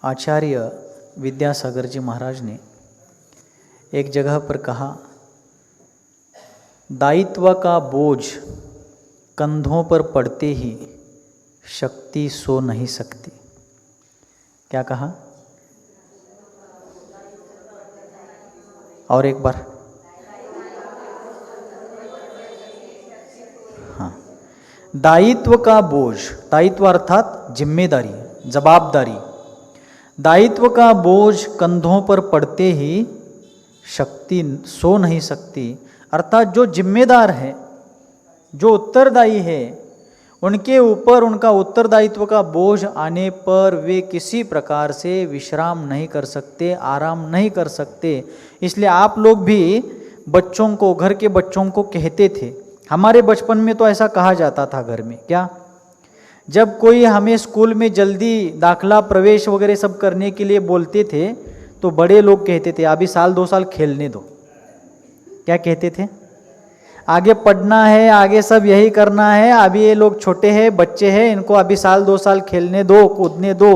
आचार्य विद्यासागर जी महाराज ने एक जगह पर कहा, दायित्व का बोझ कंधों पर पड़ते ही शक्ति सो नहीं सकती। क्या कहा? और एक बार। हाँ, दायित्व का बोझ, दायित्व अर्थात जिम्मेदारी, जवाबदारी, दायित्व का बोझ कंधों पर पड़ते ही शक्ति सो नहीं सकती। अर्थात जो जिम्मेदार है, जो उत्तरदायी है, उनके ऊपर उनका उत्तरदायित्व का बोझ आने पर वे किसी प्रकार से विश्राम नहीं कर सकते, आराम नहीं कर सकते। इसलिए आप लोग भी बच्चों को, घर के बच्चों को कहते थे, हमारे बचपन में तो ऐसा कहा जाता था घर में, क्या, जब कोई हमें स्कूल में जल्दी दाखला प्रवेश वगैरह सब करने के लिए बोलते थे तो बड़े लोग कहते थे अभी साल 2 साल खेलने दो। क्या कहते थे? आगे पढ़ना है, आगे सब यही करना है, अभी ये लोग छोटे हैं, बच्चे हैं, इनको अभी साल 2 साल खेलने दो, कूदने दो।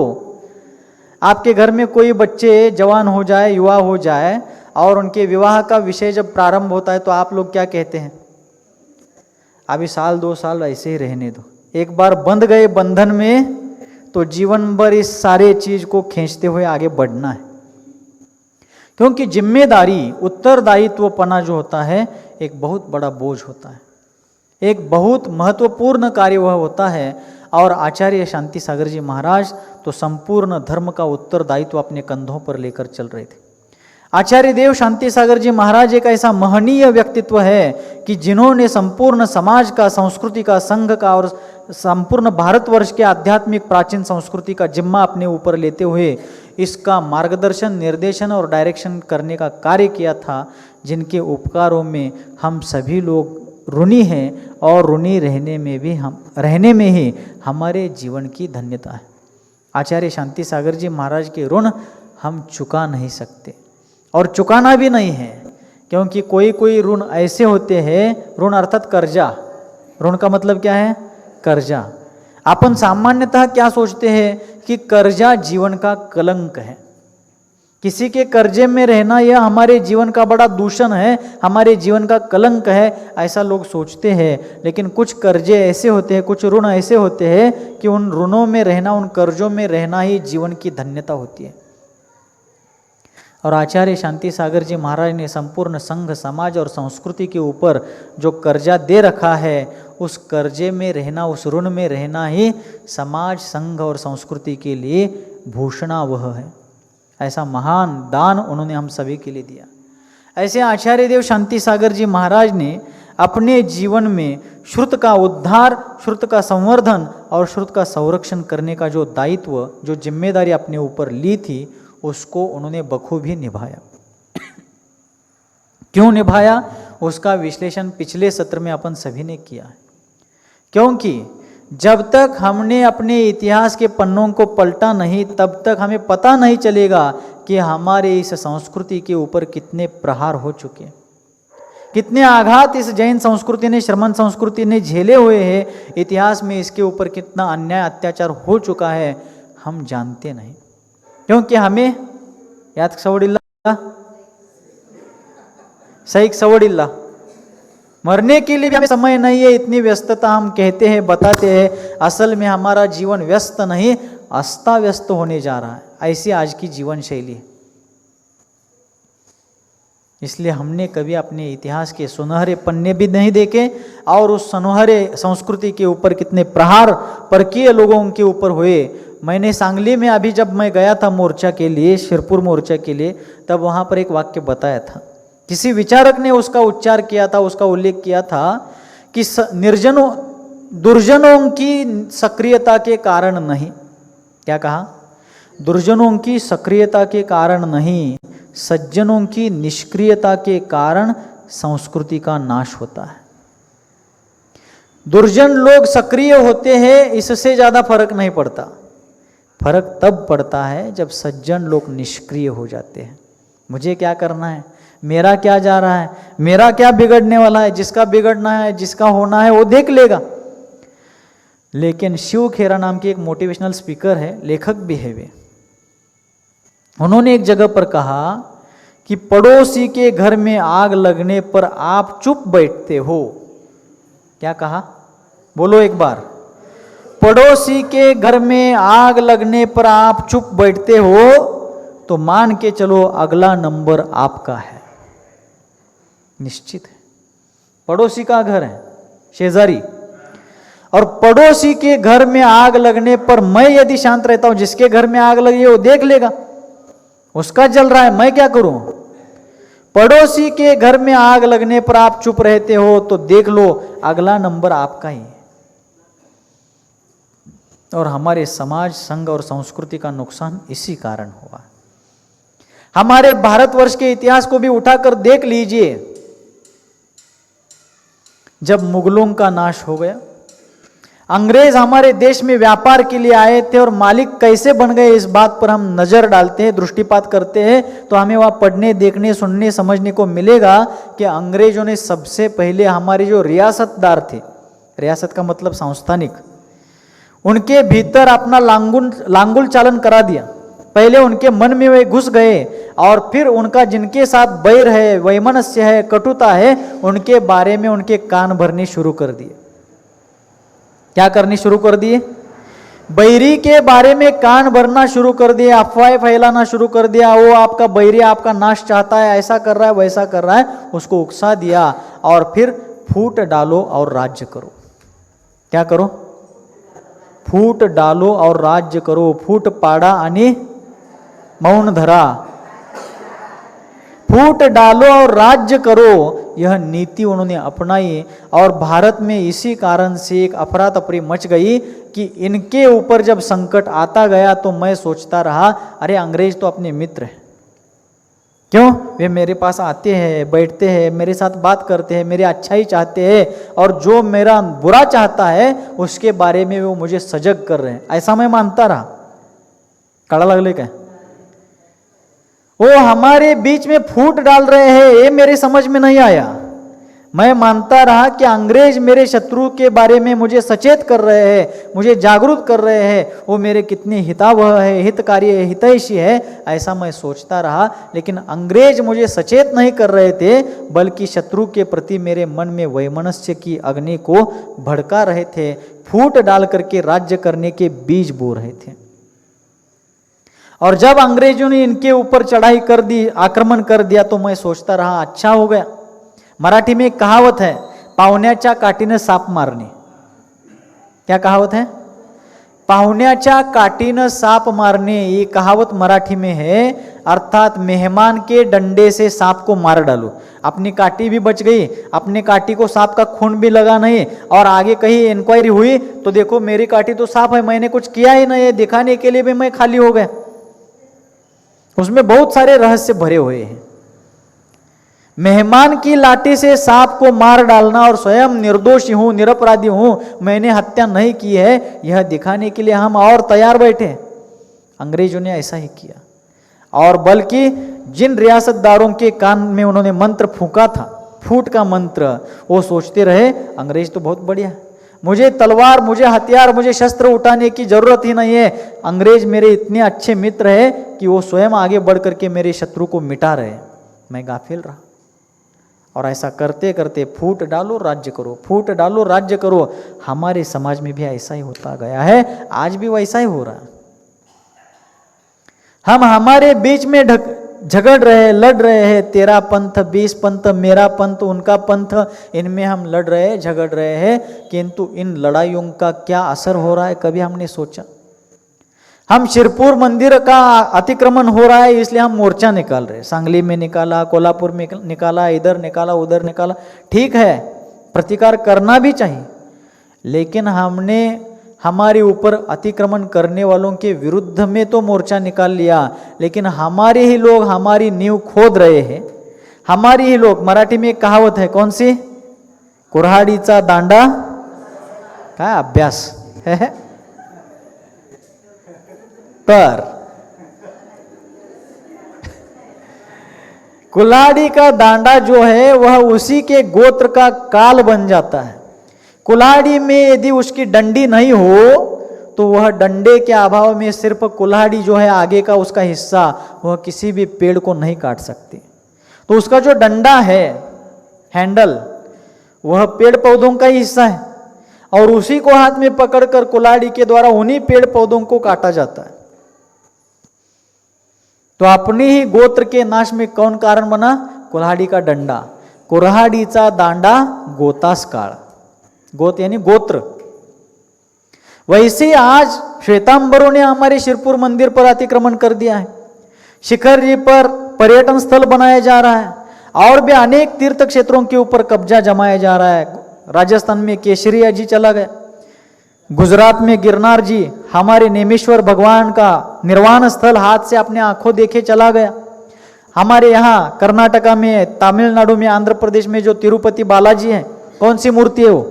आपके घर में कोई बच्चे जवान हो जाए, युवा हो जाए और उनके विवाह का विषय जब प्रारंभ होता है तो आप लोग क्या कहते हैं? अभी साल 2 साल ऐसे ही रहने दो। एक बार बंध गए बंधन में तो जीवन भर इस सारे चीज को खींचते हुए आगे बढ़ना है। क्योंकि जिम्मेदारी, उत्तरदायित्वपना जो होता है एक बहुत बड़ा बोझ होता है, एक बहुत महत्वपूर्ण कार्य वह होता है। और आचार्य शांति सागर जी महाराज तो संपूर्ण धर्म का उत्तरदायित्व अपने कंधों पर लेकर चल रहे थे। आचार्य देव शांति सागर जी महाराज एक ऐसा महनीय व्यक्तित्व है कि जिन्होंने संपूर्ण समाज का, संस्कृति का, संघ का और संपूर्ण भारतवर्ष के आध्यात्मिक प्राचीन संस्कृति का जिम्मा अपने ऊपर लेते हुए इसका मार्गदर्शन, निर्देशन और डायरेक्शन करने का कार्य किया था, जिनके उपकारों में हम सभी लोग ऋणी हैं और ऋणी रहने में ही हमारे जीवन की धन्यता है। आचार्य शांति सागर जी महाराज के ऋण हम चुका नहीं सकते और चुकाना भी नहीं है, क्योंकि कोई ऋण ऐसे होते हैं, ऋण अर्थात कर्जा, ऋण का मतलब क्या है? कर्जा। अपन सामान्यतः क्या सोचते हैं कि कर्जा जीवन का कलंक है, किसी के कर्जे में रहना यह हमारे जीवन का बड़ा दूषण है, हमारे जीवन का कलंक है, ऐसा लोग सोचते हैं। लेकिन कुछ कर्जे ऐसे होते हैं, कुछ ऋण ऐसे होते हैं कि उन ऋणों में रहना, उन कर्जों में रहना ही जीवन की धन्यता होती है। और आचार्य शांति सागर जी महाराज ने संपूर्ण संघ, समाज और संस्कृति के ऊपर जो कर्जा दे रखा है, उस कर्जे में रहना, उस ऋण में रहना ही समाज, संघ और संस्कृति के लिए भूषणावह है। ऐसा महान दान उन्होंने हम सभी के लिए दिया। ऐसे आचार्य देव शांति सागर जी महाराज ने अपने जीवन में श्रुत का उद्धार, श्रुत का संवर्धन और श्रुत का संरक्षण करने का जो दायित्व, जो जिम्मेदारी अपने ऊपर ली थी, उसको उन्होंने बखूबी निभाया। क्यों निभाया, उसका विश्लेषण पिछले सत्र में अपन सभी ने किया है। क्योंकि जब तक हमने अपने इतिहास के पन्नों को पलटा नहीं, तब तक हमें पता नहीं चलेगा कि हमारे इस संस्कृति के ऊपर कितने प्रहार हो चुके हैं, कितने आघात इस जैन संस्कृति ने, श्रमण संस्कृति ने झेले हुए हैं। इतिहास में इसके ऊपर कितना अन्याय, अत्याचार हो चुका है, हम जानते नहीं। क्योंकि हमें याद सवडिल्ला, सही सवडिल्ला, मरने के लिए भी हमें समय नहीं है, इतनी व्यस्तता हम कहते हैं, बताते हैं, असल में हमारा जीवन व्यस्त नहीं, अस्ता व्यस्त होने जा रहा है। ऐसी आज की जीवन शैली है। इसलिए हमने कभी अपने इतिहास के सुनहरे पन्ने भी नहीं देखे और उस सुनहरे संस्कृति के ऊपर कितने प्रहार परकीय लोगों के ऊपर हुए। मैंने सांगली में अभी जब मैं गया था मोर्चा के लिए, शिरपुर मोर्चा के लिए, तब वहाँ पर एक वाक्य बताया था, किसी विचारक ने उसका उच्चार किया था, उसका उल्लेख किया था कि दुर्जनों की सक्रियता के कारण नहीं, क्या कहा? दुर्जनों की सक्रियता के कारण नहीं, सज्जनों की निष्क्रियता के कारण संस्कृति का नाश होता है। दुर्जन लोग सक्रिय होते हैं, इससे ज्यादा फर्क नहीं पड़ता। फर्क तब पड़ता है जब सज्जन लोग निष्क्रिय हो जाते हैं। मुझे क्या करना है, मेरा क्या जा रहा है, मेरा क्या बिगड़ने वाला है, जिसका बिगड़ना है, जिसका होना है वो देख लेगा। लेकिन शिव खेरा नाम की एक मोटिवेशनल स्पीकर है, लेखक भी है वे, उन्होंने एक जगह पर कहा कि पड़ोसी के घर में आग लगने पर आप चुप बैठते हो। क्या कहा? बोलो एक बार। पड़ोसी के घर में आग लगने पर आप चुप बैठते हो तो मान के चलो अगला नंबर आपका है, निश्चित है। पड़ोसी का घर है, शेजारी, और पड़ोसी के घर में आग लगने पर मैं यदि शांत रहता हूं, जिसके घर में आग लगी है वो देख लेगा, उसका जल रहा है, मैं क्या करूं? पड़ोसी के घर में आग लगने पर आप चुप रहते हो तो देख लो अगला नंबर आपका ही है। और हमारे समाज, संघ और संस्कृति का नुकसान इसी कारण हुआ। हमारे भारतवर्ष के इतिहास को भी उठाकर देख लीजिए। जब मुगलों का नाश हो गया, अंग्रेज हमारे देश में व्यापार के लिए आए थे और मालिक कैसे बन गए, इस बात पर हम नजर डालते हैं, दृष्टिपात करते हैं तो हमें वहां पढ़ने, देखने, सुनने, समझने को मिलेगा कि अंग्रेजों ने सबसे पहले हमारे जो रियासतदार थे, रियासत का मतलब संस्थानिक, उनके भीतर अपना लांगुल चालन करा दिया। पहले उनके मन में वे घुस गए और फिर उनका जिनके साथ बैर है, वैमनस्य है, कटुता है, उनके बारे में उनके कान भरने शुरू कर दिए। क्या करने शुरू कर दिए? बैरी के बारे में कान भरना शुरू कर दिए, अफवाहें फैलाना शुरू कर दिया। वो आपका बैरी आपका नाश चाहता है, ऐसा कर रहा है, वैसा कर रहा है, उसको उकसा दिया और फिर फूट डालो और राज्य करो। क्या करो? फूट डालो और राज्य करो। फूट पाड़ा आणि मौन धरा, फूट डालो और राज्य करो, यह नीति उन्होंने अपनाई। और भारत में इसी कारण से एक अफरा तफरी मच गई कि इनके ऊपर जब संकट आता गया तो मैं सोचता रहा, अरे अंग्रेज तो अपने मित्र हैं, क्यों? वे मेरे पास आते हैं, बैठते हैं, मेरे साथ बात करते हैं, मेरे अच्छा ही चाहते हैं, और जो मेरा बुरा चाहता है उसके बारे में वो मुझे सजग कर रहे हैं, ऐसा मैं मानता रहा। कड़ा लगले क्या? वो हमारे बीच में फूट डाल रहे हैं, ये मेरे समझ में नहीं आया। मैं मानता रहा कि अंग्रेज मेरे शत्रु के बारे में मुझे सचेत कर रहे हैं, मुझे जागरूक कर रहे हैं, वो मेरे कितने हितावह है, हितकारी है, हितैषी है, ऐसा मैं सोचता रहा। लेकिन अंग्रेज मुझे सचेत नहीं कर रहे थे, बल्कि शत्रु के प्रति मेरे मन में वैमनस्य की अग्नि को भड़का रहे थे, फूट डाल करके राज्य करने के बीज बो रहे थे। और जब अंग्रेजों ने इनके ऊपर चढ़ाई कर दी, आक्रमण कर दिया, तो मैं सोचता रहा अच्छा हो गया। मराठी में एक कहावत है, पाहुण्याच्या काठीनं साप मारणे। क्या कहावत है? पाहुण्याच्या काठीनं साप मारने, ये कहावत मराठी में है। अर्थात मेहमान के डंडे से सांप को मार डालो। अपनी काठी भी बच गई, अपने काठी को सांप का खून भी लगा नहीं, और आगे कहीं इंक्वायरी हुई तो देखो मेरी काठी तो साफ है, मैंने कुछ किया ही नहीं है, दिखाने के लिए भी मैं खाली हो गया। उसमें बहुत सारे रहस्य भरे हुए हैं। मेहमान की लाठी से सांप को मार डालना और स्वयं निर्दोषी हूं, निरपराधी हूं, मैंने हत्या नहीं की है, यह दिखाने के लिए हम और तैयार बैठे। अंग्रेजों ने ऐसा ही किया। और बल्कि जिन रियासतदारों के कान में उन्होंने मंत्र फूंका था, फूट का मंत्र, वो सोचते रहे अंग्रेज तो बहुत बढ़िया, मुझे तलवार, मुझे हथियार, मुझे शस्त्र उठाने की जरूरत ही नहीं है। अंग्रेज मेरे इतने अच्छे मित्र है कि वो स्वयं आगे बढ़ करके मेरे शत्रु को मिटा रहे। मैं गाफिल रहा। और ऐसा करते करते फूट डालो राज्य करो, फूट डालो राज्य करो। हमारे समाज में भी ऐसा ही होता गया है, आज भी वैसा ही हो रहा है। हम हमारे बीच में झगड़ रहे, लड़ रहे हैं, तेरा पंथ, 20 पंथ, मेरा पंथ, उनका पंथ, इनमें हम लड़ रहे हैं, झगड़ रहे हैं। किंतु इन लड़ाइयों का क्या असर हो रहा है, कभी हमने सोचा? हम शिरपूर मंदिर का अतिक्रमण हो रहा है इसलिए हम मोर्चा निकाल रहे हैं, सांगली में निकाला, कोल्हापुर में निकाला, इधर निकाला, उधर निकाला। ठीक है, प्रतिकार करना भी चाहिए, लेकिन हमने हमारे ऊपर अतिक्रमण करने वालों के विरुद्ध में तो मोर्चा निकाल लिया, लेकिन हमारे ही लोग हमारी नींव खोद रहे हैं। हमारी ही लोग, मराठी में एक कहावत है, कौन सी? कुऱ्हाडीचा दांडा काय अभ्यास है पर कुल्हाड़ी का दांडा जो है वह उसी के गोत्र का काल बन जाता है। कुल्हाड़ी में यदि उसकी डंडी नहीं हो तो वह डंडे के अभाव में सिर्फ कुल्हाड़ी जो है आगे का उसका हिस्सा, वह किसी भी पेड़ को नहीं काट सकती। तो उसका जो डंडा है, हैंडल, वह पेड़ पौधों का ही हिस्सा है और उसी को हाथ में पकड़कर कुल्हाड़ी के द्वारा उन्हीं पेड़ पौधों को काटा जाता है। तो अपने ही गोत्र के नाश में कौन कारण बना? कुल्हाड़ी का डंडा। कुऱ्हाडीचा दांडा गोतास काळ, गोत यानी गोत्र। वैसे आज श्वेतांबरों ने हमारे शिरपुर मंदिर पर अतिक्रमण कर दिया है। शिखर जी पर पर्यटन स्थल बनाया जा रहा है और भी अनेक तीर्थ क्षेत्रों के ऊपर कब्जा जमाया जा रहा है। राजस्थान में केसरिया जी चला गया, गुजरात में गिरनार जी, हमारे नेमेश्वर भगवान का निर्वाण स्थल हाथ से अपने आंखों देखे चला गया। हमारे यहाँ कर्नाटका में, तमिलनाडु में, आंध्र प्रदेश में जो तिरुपति बालाजी है, कौन सी मूर्ति है वो?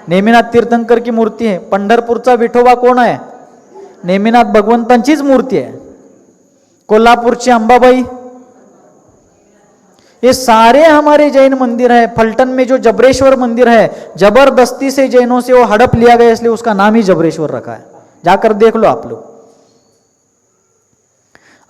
नेमिनाथ तीर्थंकर की मूर्ति है। पंढरपूरचा विठोबा कोण आहे? नेमिनाथ भगवंतांचीच मूर्ती आहे। कोल्हापूरची अंबाबाई, ये सारे हमारे जैन मंदिर है। फलटन में जो जबरेश्वर मंदिर है, जबरदस्ती से जैनों से वो हड़प लिया गया, इसलिए उसका नाम ही जबरेश्वर रखा है। जाकर देख लो आप लोग।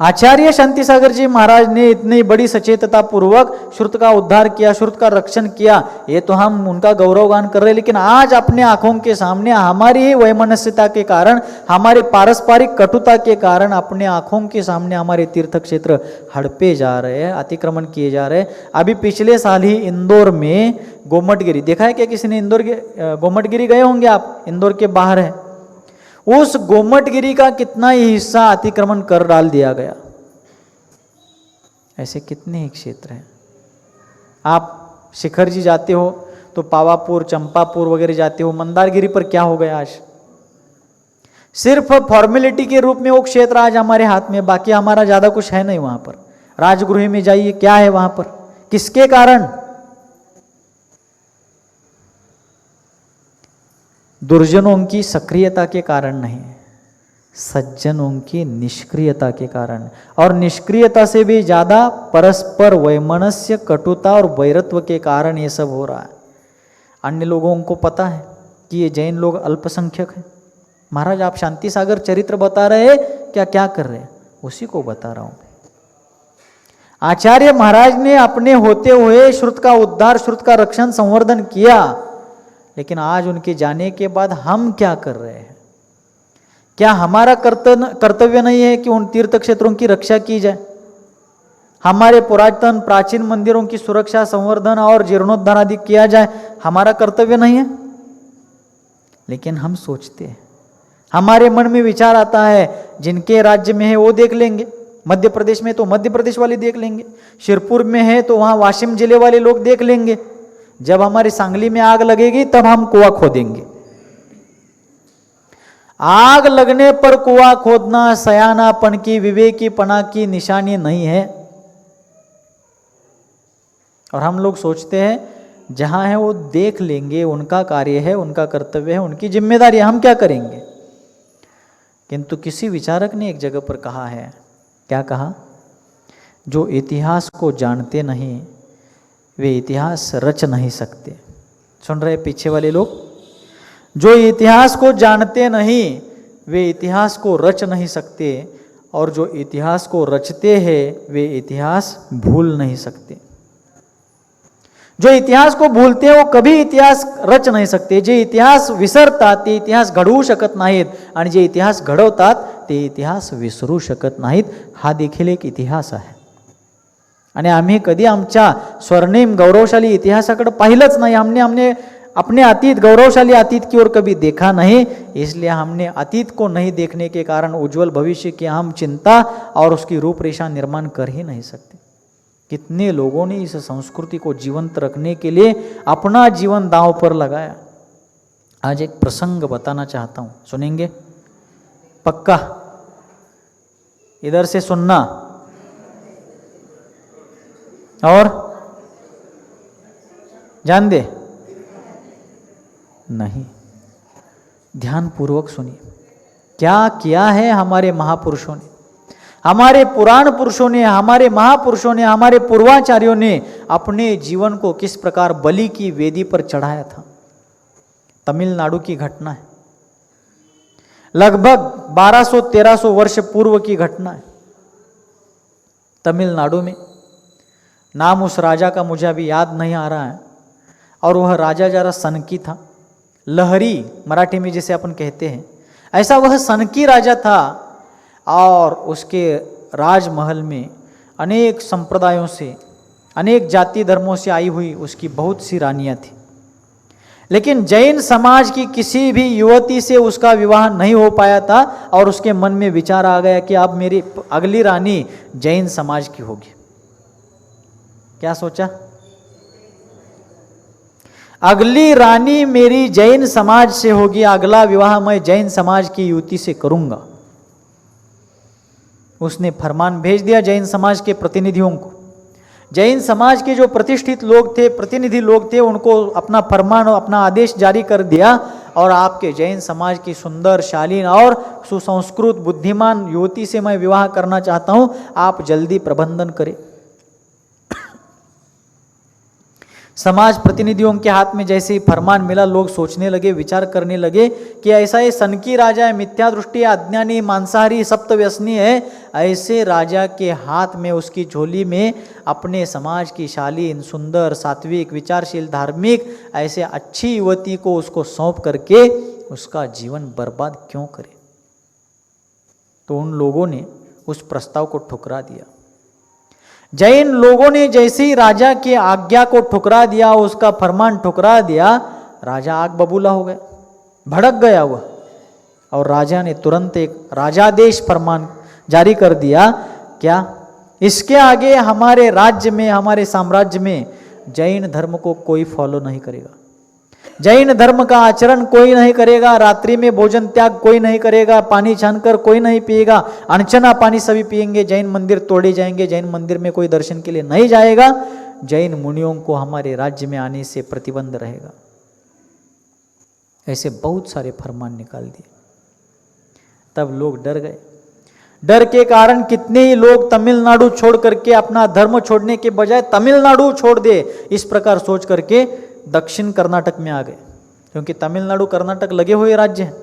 आचार्य शांति सागर जी महाराज ने इतनी बड़ी सचेतता पूर्वक श्रुत का उद्धार किया, श्रुत का रक्षण किया, ये तो हम उनका गौरवगान कर रहे हैं। लेकिन आज अपने आंखों के सामने हमारी ही वैमनस्यता के कारण, हमारे पारस्परिक कटुता के कारण अपने आंखों के सामने हमारे तीर्थ क्षेत्र हड़पे जा रहे हैं, अतिक्रमण किए जा रहे हैं। अभी पिछले साल ही इंदौर में गोमटगिरी देखा है क्या किसी ने? इंदौर के गोमटगिरी गए होंगे आप, इंदौर के बाहर है। उस गोमटगिरी का कितना ही हिस्सा अतिक्रमण कर डाल दिया गया। ऐसे कितने ही क्षेत्र हैं। आप शिखर जी जाते हो तो पावापुर, चंपापुर वगैरह जाते हो, मंदारगिरी पर क्या हो गया आज? सिर्फ फॉर्मेलिटी के रूप में वो क्षेत्र आज हमारे हाथ में, बाकी हमारा ज्यादा कुछ है नहीं वहां पर। राजगृह में जाइए, क्या है वहां पर? किसके कारण? दुर्जनों की सक्रियता के कारण नहीं, सज्जनों की निष्क्रियता के कारण। और निष्क्रियता से भी ज्यादा परस्पर वैमनस्य, कटुता और वैरत्व के कारण ये सब हो रहा है। अन्य लोगों को पता है कि ये जैन लोग अल्पसंख्यक हैं। महाराज आप शांति सागर चरित्र बता रहे हैं, क्या क्या कर रहे हैं? उसी को बता रहा हूं। आचार्य महाराज ने अपने होते हुए श्रुत का उद्धार, श्रुत का रक्षण, संवर्धन किया, लेकिन आज उनके जाने के बाद हम क्या कर रहे हैं? क्या हमारा कर्तव्य नहीं है कि उन तीर्थ क्षेत्रों की रक्षा की जाए? हमारे पुरातन प्राचीन मंदिरों की सुरक्षा, संवर्धन और जीर्णोद्धार आदि किया जाए, हमारा कर्तव्य नहीं है? लेकिन हम सोचते हैं, हमारे मन में विचार आता है, जिनके राज्य में है वो देख लेंगे, मध्य प्रदेश में तो मध्य प्रदेश वाले देख लेंगे, शिरपुर में है तो वहां वाशिम जिले वाले लोग देख लेंगे, जब हमारी सांगली में आग लगेगी तब हम कुआं खोदेंगे। आग लगने पर कुआं खोदना सयानापन की, विवेकीपना की निशानी नहीं है। और हम लोग सोचते हैं जहां है वो देख लेंगे, उनका कार्य है, उनका कर्तव्य है, उनकी जिम्मेदारी है, हम क्या करेंगे? किंतु किसी विचारक ने एक जगह पर कहा है, क्या कहा? जो इतिहास को जानते नहीं वे इतिहास रच नहीं सकते। सुन रहे पीछे वाले लोग? जो इतिहास को जानते नहीं वे इतिहास को रच नहीं सकते, और जो इतिहास को रचते हैं वे इतिहास भूल नहीं सकते। जो इतिहास को भूलते हैं वो कभी इतिहास रच नाही सकते. जे इतिहास विसरतात ते इतिहास घडवू शकत नाहीत आणि जे इतिहास घडवतात ते इतिहास विसरू शकत नाहीत. हा देखील एक इतिहास आहे. आणि आम्ही कधी आमच्या स्वर्णिम गौरवशाली इतिहासाकडे पाहिलंच नाही. हमने अपने अतीत गौरवशाली अतीत की ओर कभी देखा नहीं. इसलिए हमने अतीत को नहीं देखने के कारण उज्जवल भविष्य की हम चिंता और उसकी रूपरेखा निर्माण कर ही नहीं सकते. कितने लोगों ने इस संस्कृति को जीवंत रखने के लिए अपना जीवन दांव पर लगाया. आज एक प्रसंग बताना चाहता हूं, सुनेंगे? पक्का? इधर से सुनना और जान दे नहीं. ध्यान पूर्वक सुनिए. क्या किया है हमारे महापुरुषों ने, हमारे पुराण पुरुषों ने, हमारे महापुरुषों ने, हमारे पूर्वाचार्यों ने अपने जीवन को किस प्रकार बलि की वेदी पर चढ़ाया था. तमिलनाडु की घटना है. लगभग 1200-1300 वर्ष पूर्व की घटना है, तमिलनाडु में। नाम उस राजा का मुझे अभी याद नहीं आ रहा है, और वह राजा जरा सनकी था, लहरी मराठी में जिसे अपन कहते हैं, ऐसा वह सनकी राजा था। और उसके राजमहल में अनेक संप्रदायों से, अनेक जाति धर्मों से आई हुई उसकी बहुत सी रानियां थी, लेकिन जैन समाज की किसी भी युवती से उसका विवाह नहीं हो पाया था। और उसके मन में विचार आ गया कि अब मेरी अगली रानी जैन समाज की होगी। क्या सोचा? अगली रानी मेरी जैन समाज से होगी, अगला विवाह मैं जैन समाज की युवती से करूंगा। उसने फरमान भेज दिया जैन समाज के प्रतिनिधियों को। जैन समाज के जो प्रतिष्ठित लोग थे, प्रतिनिधि लोग थे, उनको अपना फरमान और अपना आदेश जारी कर दिया, और आपके जैन समाज की सुंदर, शालीन और सुसंस्कृत, बुद्धिमान युवती से मैं विवाह करना चाहता हूं, आप जल्दी प्रबंधन करें। समाज प्रतिनिधियों के हाथ में जैसे ही फरमान मिला, लोग सोचने लगे, विचार करने लगे कि ऐसा ये सनकी राजा है, मिथ्या दृष्टि, अज्ञानी, मांसाहारी, सप्तव्यसनी है, ऐसे राजा के हाथ में, उसकी झोली में अपने समाज की शालीन, सुंदर, सात्विक, विचारशील, धार्मिक ऐसे अच्छी युवती को उसको सौंप करके उसका जीवन बर्बाद क्यों करे? तो उन लोगों ने उस प्रस्ताव को ठुकरा दिया। जैन लोगों ने जैसे ही राजा की आज्ञा को ठुकरा दिया, उसका फरमान ठुकरा दिया, राजा आग बबूला हो गया, भड़क गया वह। और राजा ने तुरंत एक राजादेश फरमान जारी कर दिया, क्या? इसके आगे हमारे राज्य में, हमारे साम्राज्य में जैन धर्म को कोई फॉलो नहीं करेगा, जैन धर्म का आचरण कोई नहीं करेगा, रात्रि में भोजन त्याग कोई नहीं करेगा, पानी छानकर कोई नहीं पिएगा, अनचना पानी सभी पिएंगे, जैन मंदिर तोड़े जाएंगे, जैन मंदिर में कोई दर्शन के लिए नहीं जाएगा, जैन मुनियों को हमारे राज्य में आने से प्रतिबंध रहेगा। ऐसे बहुत सारे फरमान निकाल दिए। तब लोग डर गए। डर के कारण कितने ही लोग तमिलनाडु छोड़ करके, अपना धर्म छोड़ने के बजाय तमिलनाडु छोड़ दे, इस प्रकार सोच करके दक्षिण कर्नाटक में आ गए, क्योंकि तमिलनाडु कर्नाटक लगे हुए राज्य हैं।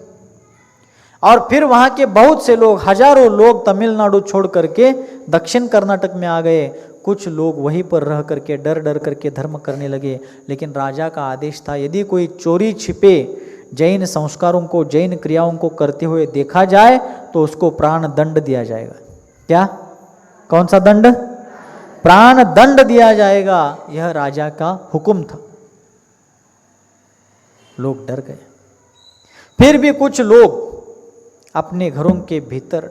और फिर वहां के बहुत से लोग, हजारों लोग तमिलनाडु छोड़ करके दक्षिण कर्नाटक में आ गए। कुछ लोग वहीं पर रह करके डर डर करके धर्म करने लगे। लेकिन राजा का आदेश था, यदि कोई चोरी छिपे जैन संस्कारों को, जैन क्रियाओं को करते हुए देखा जाए तो उसको प्राण दंड दिया जाएगा। क्या? कौन सा दंड? प्राण दंड दिया जाएगा। यह राजा का हुक्म था। लोग डर गए। फिर भी कुछ लोग अपने घरों के भीतर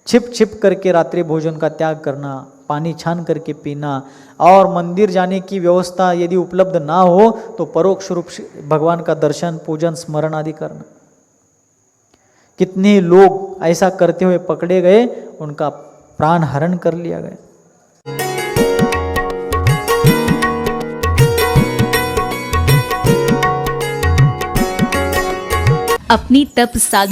छिप छिप करके रात्रि भोजन का त्याग करना, पानी छान करके पीना, और मंदिर जाने की व्यवस्था यदि उपलब्ध ना हो तो परोक्ष रूप से भगवान का दर्शन, पूजन, स्मरण आदि करना। कितने लोग ऐसा करते हुए पकड़े गए, उनका प्राण हरण कर लिया गया। अपनी तप साधना